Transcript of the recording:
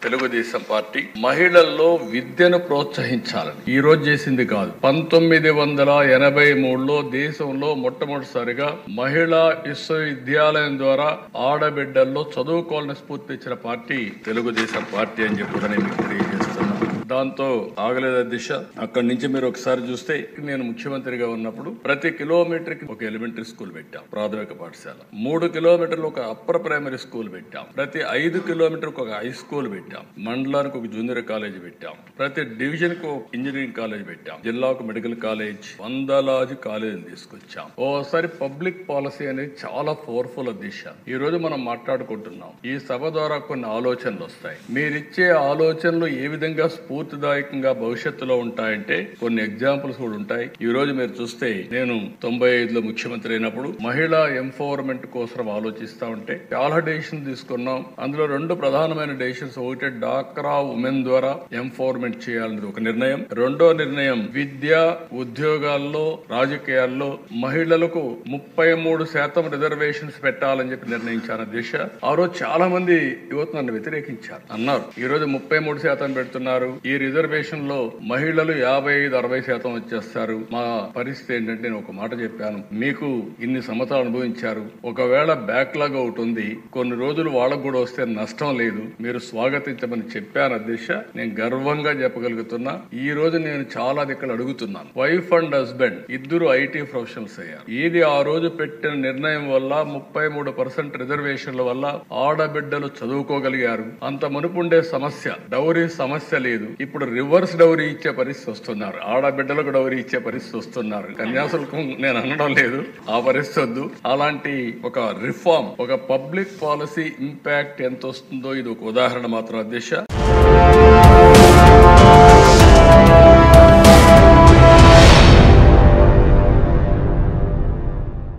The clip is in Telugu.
తెలుగుదేశం పార్టీ మహిళల్లో విద్యను ప్రోత్సహించాలని ఈ రోజు చేసింది కాదు. 1983లో దేశంలో మొట్టమొదటిసారిగా మహిళా విశ్వవిద్యాలయం ద్వారా ఆడబిడ్డల్లో చదువుకోవాలని స్ఫూర్తి ఇచ్చిన పార్టీ తెలుగుదేశం పార్టీ అని చెప్పి మీకు తెలియజేస్తున్నాను. దాంతో ఆగలేద దిశ. అక్కడి నుంచి మీరు ఒకసారి చూస్తే, నేను ముఖ్యమంత్రిగా ఉన్నప్పుడు ప్రతి కిలోమీటర్ కి ఒక ఎలిమెంటరీ స్కూల్ పెట్టాం, ప్రాథమిక పాఠశాల. 3 కిలోమీటర్లు ఒక అప్పర్ ప్రైమరీ స్కూల్ పెట్టాం. ప్రతి 5 కిలోమీటర్కి ఒక హై స్కూల్ పెట్టాం. మండలానికి ఒక జూనియర్ కాలేజ్ పెట్టాం. ప్రతి డివిజన్ కు ఒక ఇంజనీరింగ్ కాలేజ్ పెట్టాం. జిల్లాకు మెడికల్ కాలేజ్, వందలాది కాలేజీలు తీసుకొచ్చాం. ఓసారి పబ్లిక్ పాలసీ అనేది చాలా పవర్ఫుల్ దిశ. ఈ రోజు మనం మాట్లాడుకుంటున్నాం. ఈ సభ ద్వారా కొన్ని ఆలోచనలు వస్తాయి. మీరిచ్చే ఆలోచనలు ఏ విధంగా స్ఫూర్తిదాయకంగా భవిష్యత్తులో ఉంటాయంటే కొన్ని ఎగ్జాంపుల్స్ కూడా ఉంటాయి. ఈ రోజు మీరు చూస్తే, నేను 95లో ముఖ్యమంత్రి అయినప్పుడు మహిళా ఎంపవర్మెంట్ కోసం ఆలోచిస్తా ఉంటే చాలా డెసిషన్ తీసుకున్నాం. అందులో 2 ప్రధానమైన డెసిషన్స్. ఒకటి, డాక్రా ఉమెన్ ద్వారా ఎంపవర్మెంట్ చేయాలనేది ఒక నిర్ణయం. రెండో నిర్ణయం, విద్య, ఉద్యోగాల్లో, రాజకీయాల్లో మహిళలకు 33% రిజర్వేషన్స్ పెట్టాలని చెప్పి నిర్ణయించారు దిశ. ఆ రోజు చాలా మంది యువత నన్ను వ్యతిరేకించారు. అన్నారు, ఈ రోజు 33% పెడుతున్నారు, ఈ రిజర్వేషన్ లో మహిళలు 55-60% వచ్చేస్తారు. మా పరిస్థితి ఏంటంటే, నేను ఒక మాట చెప్పాను, మీకు ఇన్ని సంవత్సరాలు అనుభవించారు, ఒకవేళ బ్యాక్లాగ్ ఒకటి ఉంది, కొన్ని రోజులు వాళ్ళకు కూడా వస్తే నష్టం లేదు, మీరు స్వాగతించమని చెప్పాను అధ్యక్ష. నేను గర్వంగా చెప్పగలుగుతున్నా. ఈ రోజు నేను చాలా దిక్కులు అడుగుతున్నాను. వైఫ్ అండ్ హస్బెండ్ ఇద్దరు ఐటీ ప్రొఫెషనల్స్ అయ్యారు. ఇది ఆ రోజు పెట్టిన నిర్ణయం వల్ల 33% రిజర్వేషన్ల వల్ల ఆడబిడ్డలు చదువుకోగలిగారు. అంత మునుపుండే సమస్య, డౌరీ సమస్య లేదు. ఇప్పుడు రివర్స్ డౌరీ ఇచ్చే పరిస్థితి వస్తున్నారు. ఆడబిడ్డలకు డౌరీ ఇచ్చే పరిస్థితి వస్తున్నారు. కన్యాశుల్కం నేను అనడం లేదు, ఆ పరిస్థితి వద్దు. అలాంటి ఒక రిఫార్మ్, ఒక పబ్లిక్ పాలసీ ఇంపాక్ట్ ఎంత వస్తుందో ఇది ఒక ఉదాహరణ మాత్రం అధ్యక్ష.